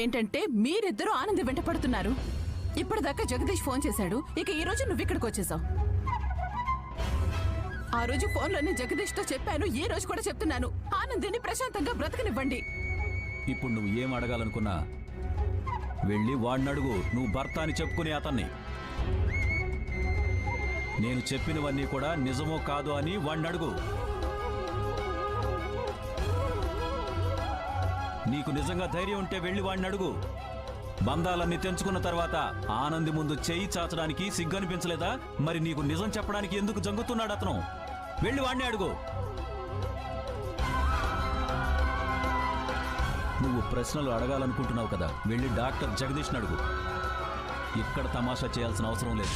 ఏంటంటే మీరిద్దరూ ఆనంద్ వెంట పడుతున్నారు. ఇప్పటిదాకా జగదీష్ ఫోన్ చేశాడు, ఇక ఈ రోజు నువ్వు ఇక్కడికి వచ్చేసావు. ఆ రోజు ఫోన్లోనే జగదీష్ తో చెప్పాను, ఈ రోజు కూడా చెప్తున్నాను, ఆనందిని ప్రశాంతంగా బ్రతకనివ్వండి. ఇప్పుడు నువ్వు ఏం అడగాలనుకున్నా వెళ్ళి వాడిని అడుగు. నువ్వు భర్త అని చెప్పుకునే అతన్ని. నేను చెప్పినవన్నీ కూడా నిజమో కాదు అని వాడిని అడుగు. నీకు నిజంగా ధైర్యం ఉంటే వెళ్ళి వాడిని అడుగు. బంధాలన్నీ తెంచుకున్న తర్వాత ఆనంది ముందు చెయ్యి చాచడానికి సిగ్గనిపించలేదా? మరి నీకు నిజం చెప్పడానికి ఎందుకు జంగుతున్నాడు అతను? వెళ్ళి వాడిని అడుగు. నువ్వు ప్రశ్నలు అడగాలనుకుంటున్నావు కదా, వెళ్ళి డాక్టర్ జగదీష్ని అడుగు. ఇక్కడ తమాషా చేయాల్సిన అవసరం లేదు.